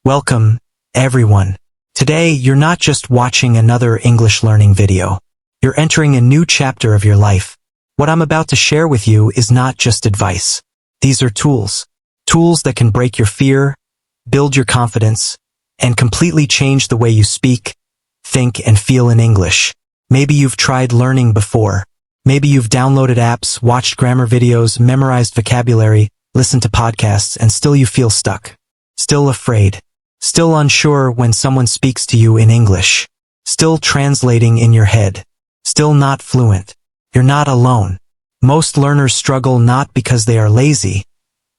Welcome, everyone. Today, you're not just watching another English learning video. You're entering a new chapter of your life. What I'm about to share with you is not just advice. These are tools. Tools that can break your fear, build your confidence, and completely change the way you speak, think, and feel in English. Maybe you've tried learning before. Maybe you've downloaded apps, watched grammar videos, memorized vocabulary, listened to podcasts, and still you feel stuck. Still afraid. Still unsure when someone speaks to you in English. Still translating in your head. Still not fluent. You're not alone. Most learners struggle not because they are lazy,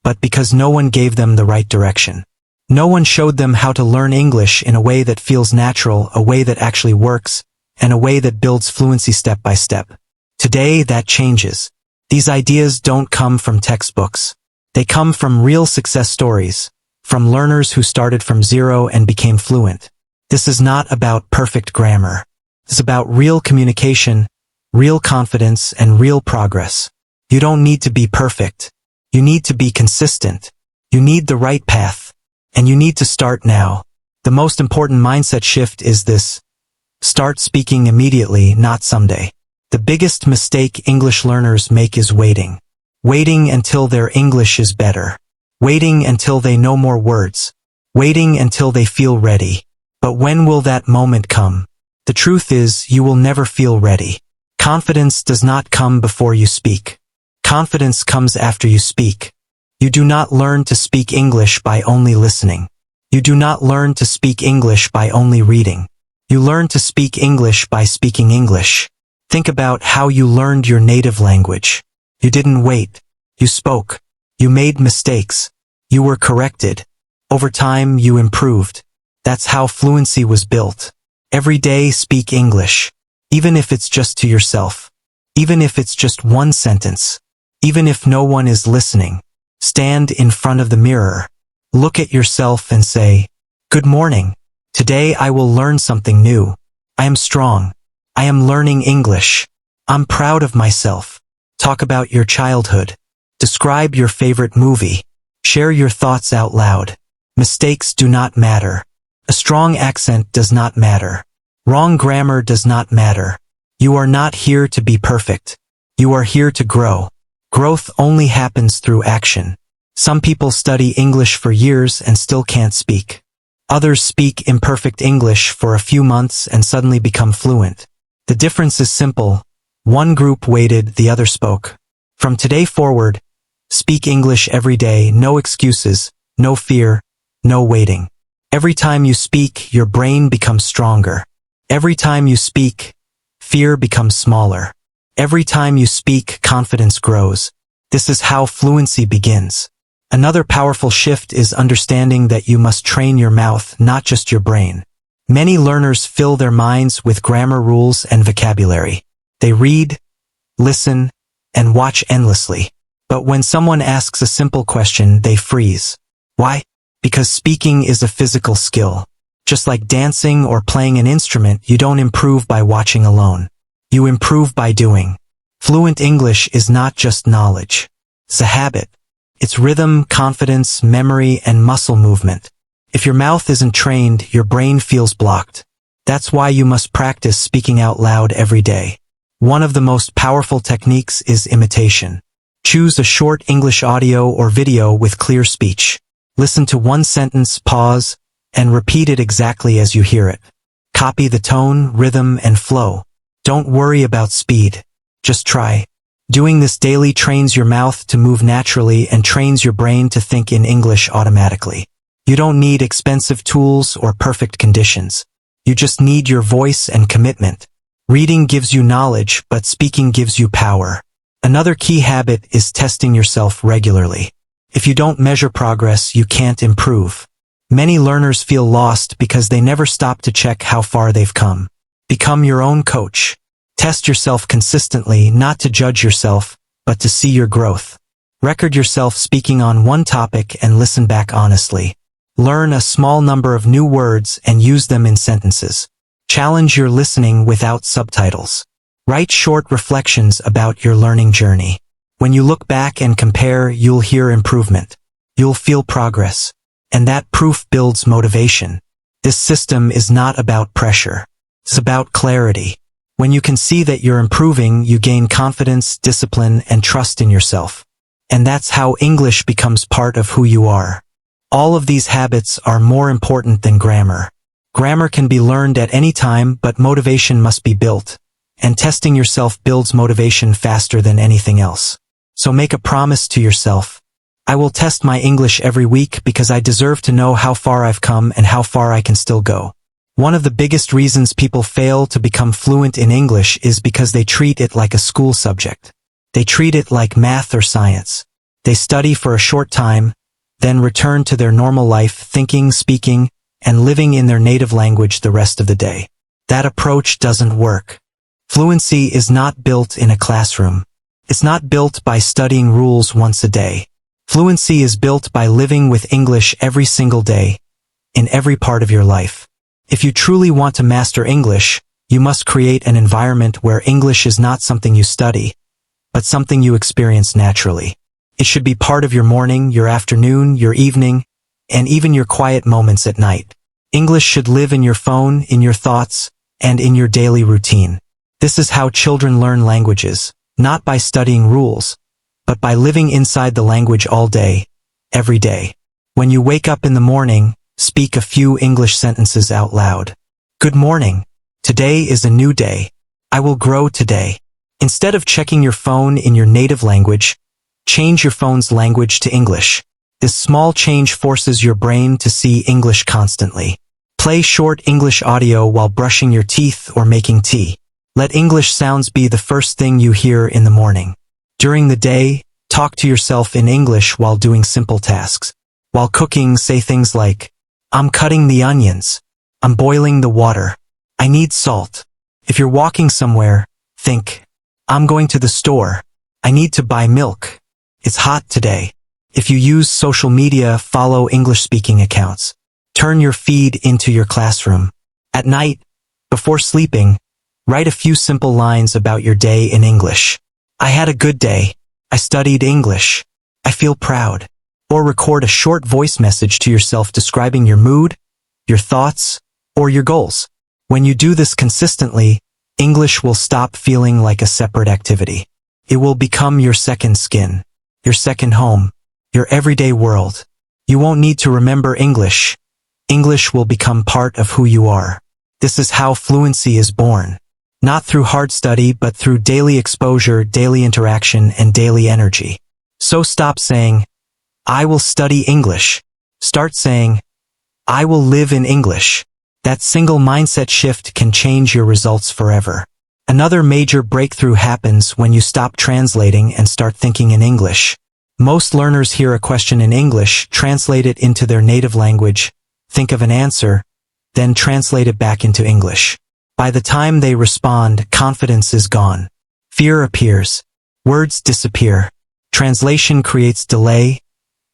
but because no one gave them the right direction. No one showed them how to learn English in a way that feels natural, a way that actually works, and a way that builds fluency step by step. Today, that changes. These ideas don't come from textbooks. They come from real success stories, from learners who started from zero and became fluent. This is not about perfect grammar. It's about real communication, real confidence, and real progress. You don't need to be perfect. You need to be consistent. You need the right path. And you need to start now. The most important mindset shift is this. Start speaking immediately, not someday. The biggest mistake English learners make is waiting. Waiting until their English is better. Waiting until they know more words. Waiting until they feel ready. But when will that moment come? The truth is, you will never feel ready. Confidence does not come before you speak. Confidence comes after you speak. You do not learn to speak English by only listening. You do not learn to speak English by only reading. You learn to speak English by speaking English. Think about how you learned your native language. You didn't wait. You spoke. You made mistakes. You were corrected. Over time, you improved. That's how fluency was built. Every day, speak English. Even if it's just to yourself. Even if it's just one sentence. Even if no one is listening. Stand in front of the mirror. Look at yourself and say, "Good morning. Today I will learn something new. I am strong. I am learning English. I'm proud of myself." Talk about your childhood. Describe your favorite movie. Share your thoughts out loud. Mistakes do not matter. A strong accent does not matter. Wrong grammar does not matter. You are not here to be perfect. You are here to grow. Growth only happens through action. Some people study English for years and still can't speak. Others speak imperfect English for a few months and suddenly become fluent. The difference is simple. One group waited, the other spoke. From today forward, speak English every day, no excuses, no fear, no waiting. Every time you speak, your brain becomes stronger. Every time you speak, fear becomes smaller. Every time you speak, confidence grows. This is how fluency begins. Another powerful shift is understanding that you must train your mouth, not just your brain. Many learners fill their minds with grammar rules and vocabulary. They read, listen, and watch endlessly. But when someone asks a simple question, they freeze. Why? Because speaking is a physical skill. Just like dancing or playing an instrument, you don't improve by watching alone. You improve by doing. Fluent English is not just knowledge. It's a habit. It's rhythm, confidence, memory, and muscle movement. If your mouth isn't trained, your brain feels blocked. That's why you must practice speaking out loud every day. One of the most powerful techniques is imitation. Choose a short English audio or video with clear speech. Listen to one sentence, pause, and repeat it exactly as you hear it. Copy the tone, rhythm, and flow. Don't worry about speed. Just try. Doing this daily trains your mouth to move naturally and trains your brain to think in English automatically. You don't need expensive tools or perfect conditions. You just need your voice and commitment. Reading gives you knowledge, but speaking gives you power. Another key habit is testing yourself regularly. If you don't measure progress, you can't improve. Many learners feel lost because they never stop to check how far they've come. Become your own coach. Test yourself consistently, not to judge yourself, but to see your growth. Record yourself speaking on one topic and listen back honestly. Learn a small number of new words and use them in sentences. Challenge your listening without subtitles. Write short reflections about your learning journey. When you look back and compare, you'll hear improvement. You'll feel progress. and that proof builds motivation. This system is not about pressure. It's about clarity. When you can see that you're improving, you gain confidence, discipline, and trust in yourself. And that's how English becomes part of who you are. All of these habits are more important than grammar. Grammar can be learned at any time, but motivation must be built. And testing yourself builds motivation faster than anything else. So make a promise to yourself. I will test my English every week because I deserve to know how far I've come and how far I can still go. One of the biggest reasons people fail to become fluent in English is because they treat it like a school subject. They treat it like math or science. They study for a short time, then return to their normal life thinking, speaking, and living in their native language the rest of the day. That approach doesn't work. Fluency is not built in a classroom. It's not built by studying rules once a day. Fluency is built by living with English every single day, in every part of your life. If you truly want to master English, you must create an environment where English is not something you study, but something you experience naturally. It should be part of your morning, your afternoon, your evening, and even your quiet moments at night. English should live in your phone, in your thoughts, and in your daily routine. This is how children learn languages, not by studying rules, but by living inside the language all day, every day. When you wake up in the morning, speak a few English sentences out loud. Good morning. Today is a new day. I will grow today. Instead of checking your phone in your native language, change your phone's language to English. This small change forces your brain to see English constantly. Play short English audio while brushing your teeth or making tea. Let English sounds be the first thing you hear in the morning. During the day, talk to yourself in English while doing simple tasks. While cooking, say things like, I'm cutting the onions. I'm boiling the water. I need salt. If you're walking somewhere, think, I'm going to the store. I need to buy milk. It's hot today. If you use social media, follow English-speaking accounts. Turn your feed into your classroom. At night, before sleeping, write a few simple lines about your day in English. I had a good day. I studied English. I feel proud. Or record a short voice message to yourself describing your mood, your thoughts, or your goals. When you do this consistently, English will stop feeling like a separate activity. It will become your second skin, your second home, your everyday world. You won't need to remember English. English will become part of who you are. This is how fluency is born. Not through hard study, but through daily exposure, daily interaction, and daily energy. So stop saying, I will study English. Start saying, I will live in English. That single mindset shift can change your results forever. Another major breakthrough happens when you stop translating and start thinking in English. Most learners hear a question in English, translate it into their native language, think of an answer, then translate it back into English. By the time they respond, confidence is gone. Fear appears. Words disappear. Translation creates delay,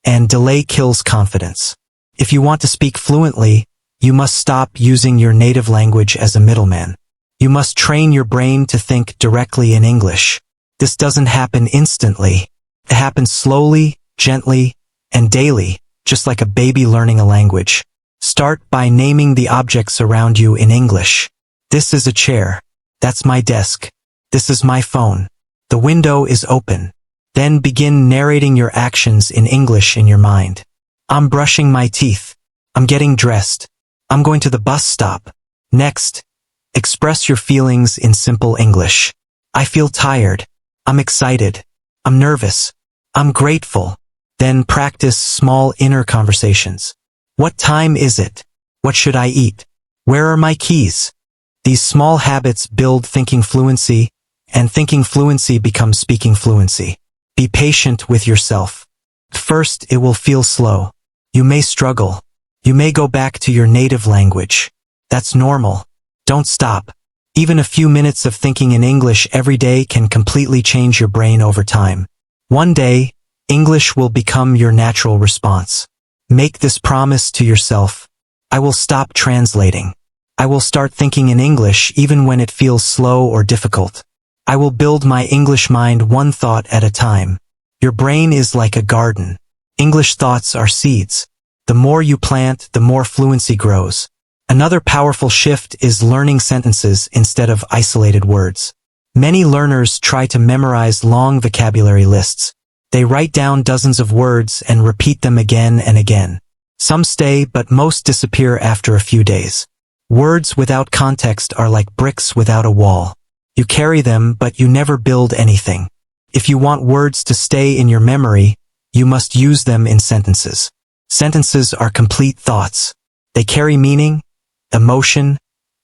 and delay kills confidence. If you want to speak fluently, you must stop using your native language as a middleman. You must train your brain to think directly in English. This doesn't happen instantly. It happens slowly, gently, and daily, just like a baby learning a language. Start by naming the objects around you in English. This is a chair. That's my desk. This is my phone. The window is open. Then begin narrating your actions in English in your mind. I'm brushing my teeth. I'm getting dressed. I'm going to the bus stop. Next, express your feelings in simple English. I feel tired. I'm excited. I'm nervous. I'm grateful. Then practice small inner conversations. What time is it? What should I eat? Where are my keys? These small habits build thinking fluency, and thinking fluency becomes speaking fluency. Be patient with yourself. First, it will feel slow. You may struggle. You may go back to your native language. That's normal. Don't stop. Even a few minutes of thinking in English every day can completely change your brain over time. One day, English will become your natural response. Make this promise to yourself. I will stop translating. I will start thinking in English even when it feels slow or difficult. I will build my English mind one thought at a time. Your brain is like a garden. English thoughts are seeds. The more you plant, the more fluency grows. Another powerful shift is learning sentences instead of isolated words. Many learners try to memorize long vocabulary lists. They write down dozens of words and repeat them again and again. Some stay, but most disappear after a few days. Words without context are like bricks without a wall. You carry them, but you never build anything. If you want words to stay in your memory, you must use them in sentences. Sentences are complete thoughts. They carry meaning, emotion,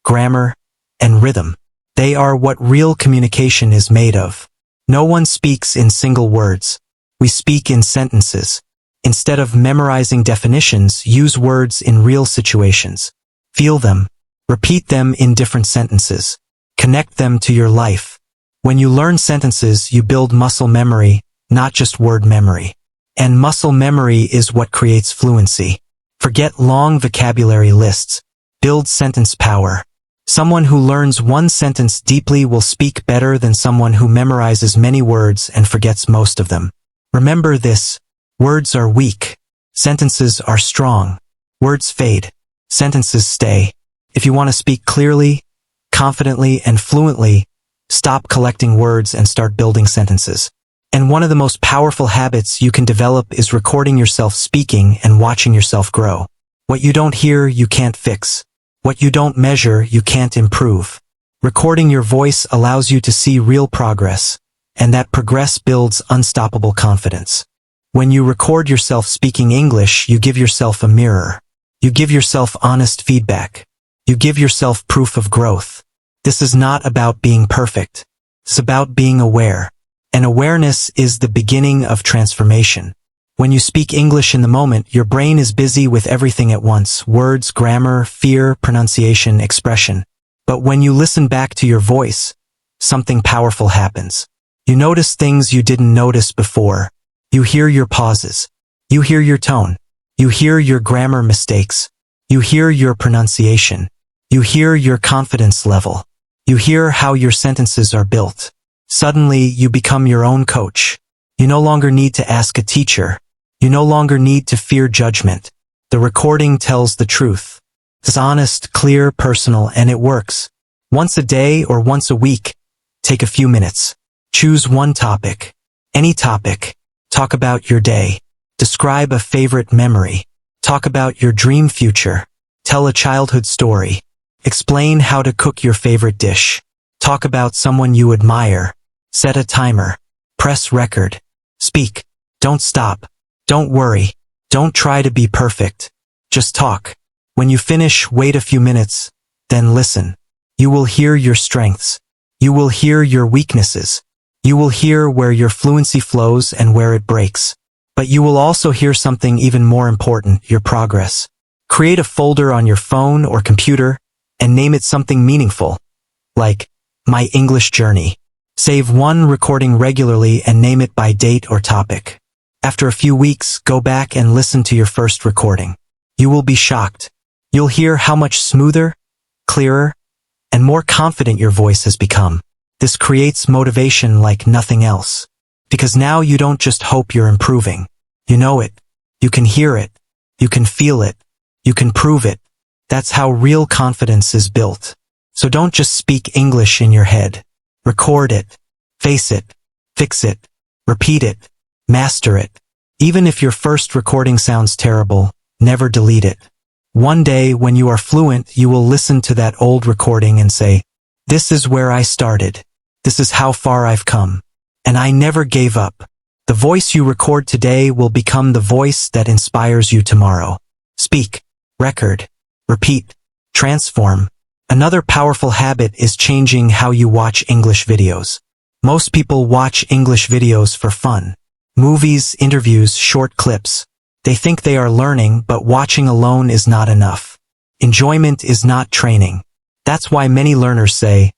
grammar, and rhythm. They are what real communication is made of. No one speaks in single words. We speak in sentences. Instead of memorizing definitions, use words in real situations. Feel them. Repeat them in different sentences. Connect them to your life. When you learn sentences, you build muscle memory, not just word memory. And muscle memory is what creates fluency. Forget long vocabulary lists. Build sentence power. Someone who learns one sentence deeply will speak better than someone who memorizes many words and forgets most of them. Remember this: words are weak. Sentences are strong. Words fade. Sentences stay. If you want to speak clearly, confidently, and fluently, stop collecting words and start building sentences. And one of the most powerful habits you can develop is recording yourself speaking and watching yourself grow. What you don't hear, you can't fix. What you don't measure, you can't improve. Recording your voice allows you to see real progress, and that progress builds unstoppable confidence. When you record yourself speaking English, you give yourself a mirror. You give yourself honest feedback. You give yourself proof of growth. This is not about being perfect. It's about being aware. And awareness is the beginning of transformation. When you speak English in the moment, your brain is busy with everything at once: words, grammar, fear, pronunciation, expression. But when you listen back to your voice, something powerful happens. You notice things you didn't notice before. You hear your pauses. You hear your tone. You hear your grammar mistakes. You hear your pronunciation. You hear your confidence level. You hear how your sentences are built. Suddenly, you become your own coach. You no longer need to ask a teacher. You no longer need to fear judgment. The recording tells the truth. It's honest, clear, personal, and it works. Once a day or once a week, take a few minutes. Choose one topic. Any topic. Talk about your day. Describe a favorite memory. Talk about your dream future. Tell a childhood story. Explain how to cook your favorite dish. Talk about someone you admire. Set a timer. Press record. Speak. Don't stop. Don't worry. Don't try to be perfect. Just talk. When you finish, wait a few minutes, then listen. You will hear your strengths. You will hear your weaknesses. You will hear where your fluency flows and where it breaks. But you will also hear something even more important: your progress. Create a folder on your phone or computer and name it something meaningful, like My English Journey. Save one recording regularly and name it by date or topic. After a few weeks, go back and listen to your first recording. You will be shocked. You'll hear how much smoother, clearer, and more confident your voice has become. This creates motivation like nothing else. Because now you don't just hope you're improving. You know it. You can hear it. You can feel it. You can prove it. That's how real confidence is built. So don't just speak English in your head. Record it. Face it. Fix it. Repeat it. Master it. Even if your first recording sounds terrible, never delete it. One day, when you are fluent, you will listen to that old recording and say, "This is where I started. This is how far I've come. And I never gave up." The voice you record today will become the voice that inspires you tomorrow. Speak, record, repeat, transform. Another powerful habit is changing how you watch English videos. Most people watch English videos for fun. Movies, interviews, short clips. They think they are learning, but watching alone is not enough. Enjoyment is not training. That's why many learners say,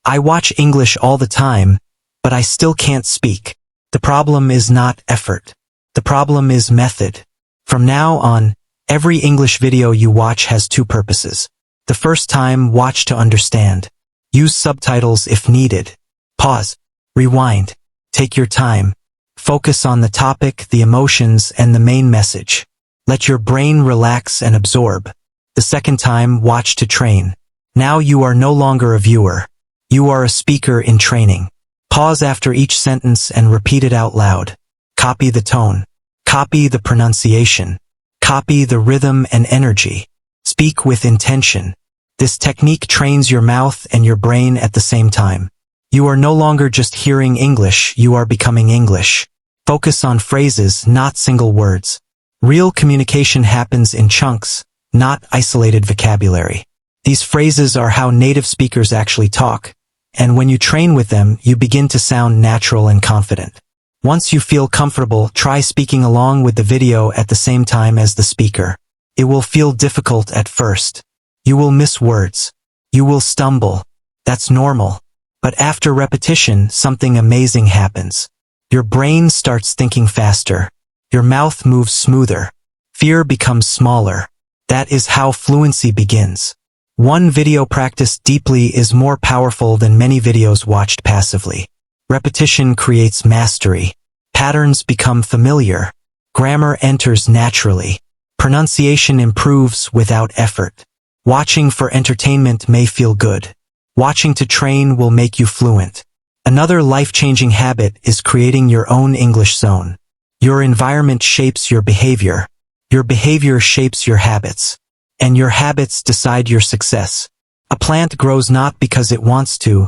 "I watch English all the time, but I still can't speak." The problem is not effort. The problem is method. From now on, every English video you watch has two purposes. The first time, watch to understand. Use subtitles if needed. Pause. Rewind. Take your time. Focus on the topic, the emotions, and the main message. Let your brain relax and absorb. The second time, watch to train. Now you are no longer a viewer. You are a speaker in training. Pause after each sentence and repeat it out loud. Copy the tone. Copy the pronunciation. Copy the rhythm and energy. Speak with intention. This technique trains your mouth and your brain at the same time. You are no longer just hearing English, you are becoming English. Focus on phrases, not single words. Real communication happens in chunks, not isolated vocabulary. These phrases are how native speakers actually talk, and when you train with them, you begin to sound natural and confident. Once you feel comfortable, try speaking along with the video at the same time as the speaker. It will feel difficult at first. You will miss words. You will stumble. That's normal. But after repetition, something amazing happens. Your brain starts thinking faster. Your mouth moves smoother. Fear becomes smaller. That is how fluency begins. One video practiced deeply is more powerful than many videos watched passively. Repetition creates mastery. Patterns become familiar. Grammar enters naturally. Pronunciation improves without effort. Watching for entertainment may feel good. Watching to train will make you fluent. Another life-changing habit is creating your own English zone. Your environment shapes your behavior. Your behavior shapes your habits. And your habits decide your success. A plant grows not because it wants to,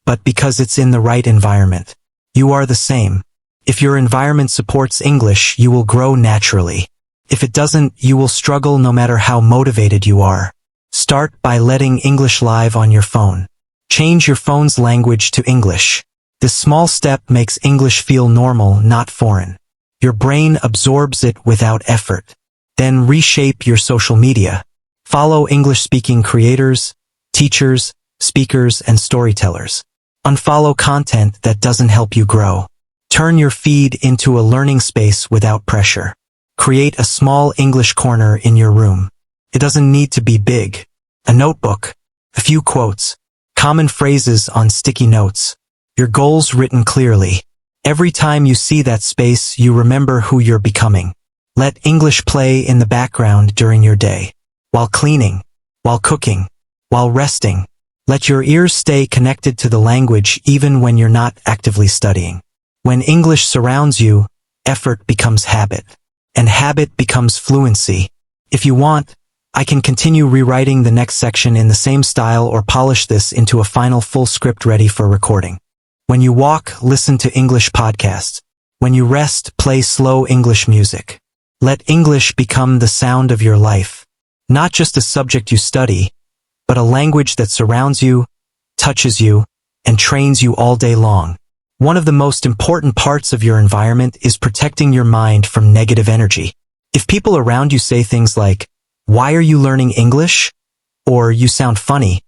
but because it's in the right environment. You are the same. If your environment supports English, you will grow naturally. If it doesn't, you will struggle no matter how motivated you are. Start by letting English live on your phone. Change your phone's language to English. This small step makes English feel normal, not foreign. Your brain absorbs it without effort. Then reshape your social media. Follow English-speaking creators, teachers, speakers, and storytellers. Unfollow content that doesn't help you grow. Turn your feed into a learning space without pressure. Create a small English corner in your room. It doesn't need to be big. A notebook, a few quotes, common phrases on sticky notes, your goals written clearly. Every time you see that space, you remember who you're becoming. Let English play in the background during your day. While cleaning, while cooking, while resting. Let your ears stay connected to the language even when you're not actively studying. When English surrounds you, effort becomes habit. And habit becomes fluency. If you want, I can continue rewriting the next section in the same style or polish this into a final full script ready for recording. When you walk, listen to English podcasts. When you rest, play slow English music. Let English become the sound of your life. Not just a subject you study, but a language that surrounds you, touches you, and trains you all day long. One of the most important parts of your environment is protecting your mind from negative energy. If people around you say things like, "Why are you learning English?" or "You sound funny,"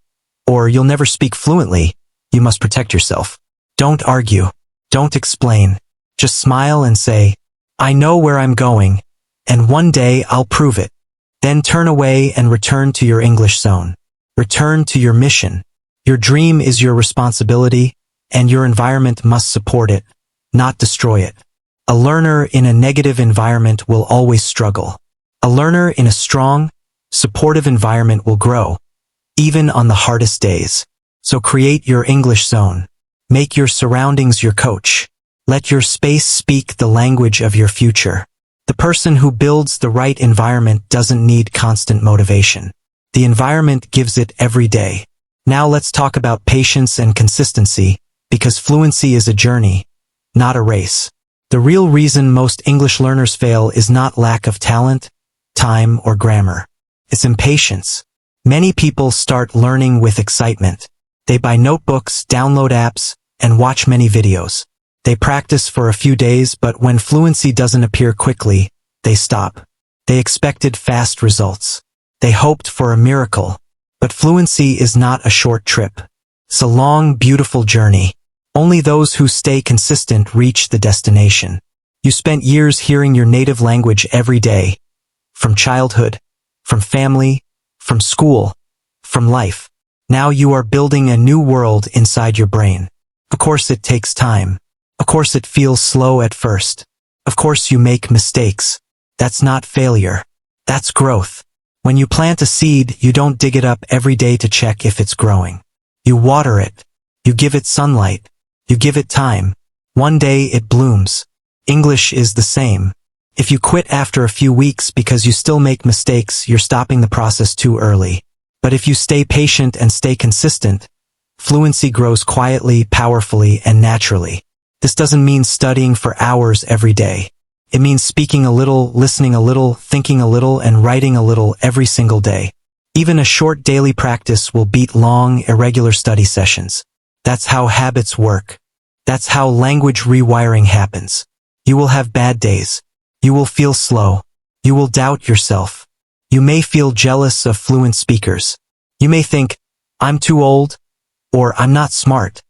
or "You'll never speak fluently," you must protect yourself. Don't argue. Don't explain. Just smile and say, "I know where I'm going, and one day I'll prove it." Then turn away and return to your English zone. Return to your mission. Your dream is your responsibility, and your environment must support it, not destroy it. A learner in a negative environment will always struggle. A learner in a strong, supportive environment will grow, even on the hardest days. So create your English zone. Make your surroundings your coach. Let your space speak the language of your future. The person who builds the right environment doesn't need constant motivation. The environment gives it every day. Now let's talk about patience and consistency, because fluency is a journey, not a race. The real reason most English learners fail is not lack of talent, time, or grammar. It's impatience. Many people start learning with excitement. They buy notebooks, download apps, and watch many videos. They practice for a few days, but when fluency doesn't appear quickly, they stop. They expected fast results. They hoped for a miracle. But fluency is not a short trip. It's a long, beautiful journey. Only those who stay consistent reach the destination. You spent years hearing your native language every day. From childhood, from family, from school, from life. Now you are building a new world inside your brain. Of course it takes time. Of course it feels slow at first. Of course you make mistakes. That's not failure. That's growth. When you plant a seed, you don't dig it up every day to check if it's growing. You water it. You give it sunlight. You give it time. One day it blooms. English is the same. If you quit after a few weeks because you still make mistakes, you're stopping the process too early. But if you stay patient and stay consistent, fluency grows quietly, powerfully, and naturally. This doesn't mean studying for hours every day. It means speaking a little, listening a little, thinking a little, and writing a little every single day. Even a short daily practice will beat long, irregular study sessions. That's how habits work. That's how language rewiring happens. You will have bad days. You will feel slow. You will doubt yourself. You may feel jealous of fluent speakers. You may think, I'm too old, or I'm not smart,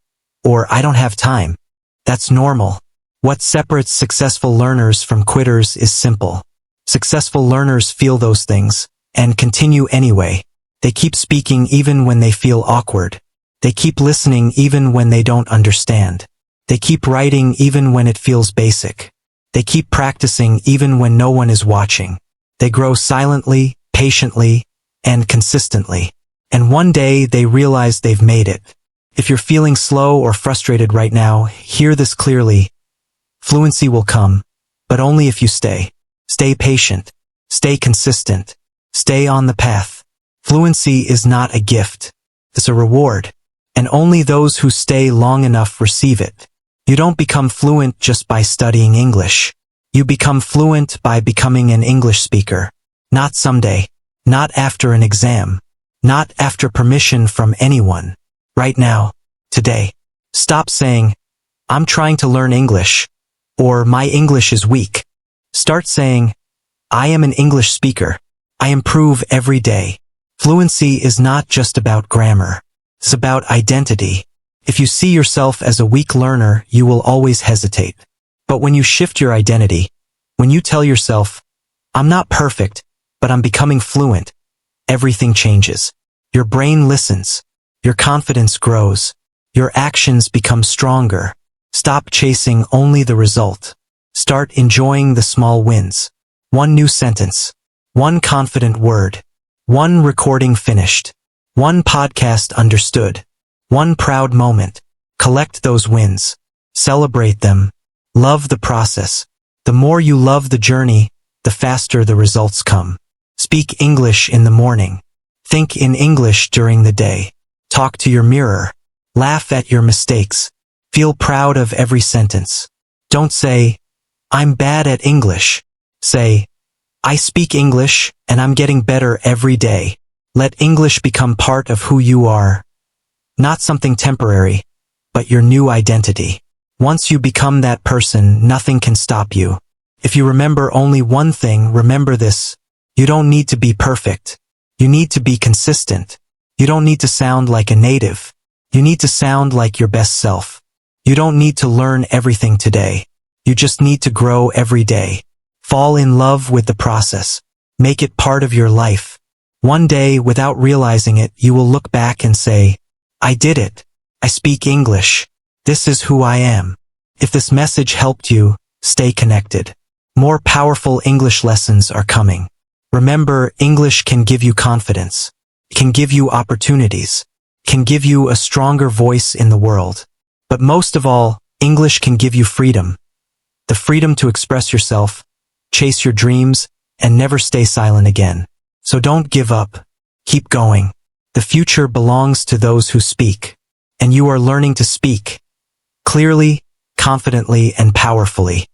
or I don't have time. That's normal. What separates successful learners from quitters is simple. Successful learners feel those things, and continue anyway. They keep speaking even when they feel awkward. They keep listening even when they don't understand. They keep writing even when it feels basic. They keep practicing even when no one is watching. They grow silently, patiently, and consistently. And one day they realize they've made it. If you're feeling slow or frustrated right now, hear this clearly. Fluency will come, but only if you stay. Stay patient. Stay consistent. Stay on the path. Fluency is not a gift. It's a reward. And only those who stay long enough receive it. You don't become fluent just by studying English. You become fluent by becoming an English speaker. Not someday. Not after an exam. Not after permission from anyone. Right now. Today. Stop saying, I'm trying to learn English. Or my English is weak. Start saying, I am an English speaker. I improve every day. Fluency is not just about grammar. It's about identity. If you see yourself as a weak learner, you will always hesitate. But when you shift your identity, when you tell yourself, I'm not perfect, but I'm becoming fluent, everything changes. Your brain listens. Your confidence grows. Your actions become stronger. Stop chasing only the result. Start enjoying the small wins. One new sentence. One confident word. One recording finished. One podcast understood. One proud moment. Collect those wins. Celebrate them. Love the process. The more you love the journey, the faster the results come. Speak English in the morning. Think in English during the day. Talk to your mirror. Laugh at your mistakes. Feel proud of every sentence. Don't say, I'm bad at English. Say, I speak English, and I'm getting better every day. Let English become part of who you are. Not something temporary, but your new identity. Once you become that person, nothing can stop you. If you remember only one thing, remember this. You don't need to be perfect. You need to be consistent. You don't need to sound like a native. You need to sound like your best self. You don't need to learn everything today. You just need to grow every day. Fall in love with the process. Make it part of your life. One day, without realizing it, you will look back and say, I did it. I speak English. This is who I am. If this message helped you, stay connected. More powerful English lessons are coming. Remember, English can give you confidence. It can give you opportunities. It can give you a stronger voice in the world. But most of all, English can give you freedom. The freedom to express yourself, chase your dreams, and never stay silent again. So don't give up. Keep going. The future belongs to those who speak. And you are learning to speak clearly, confidently, and powerfully.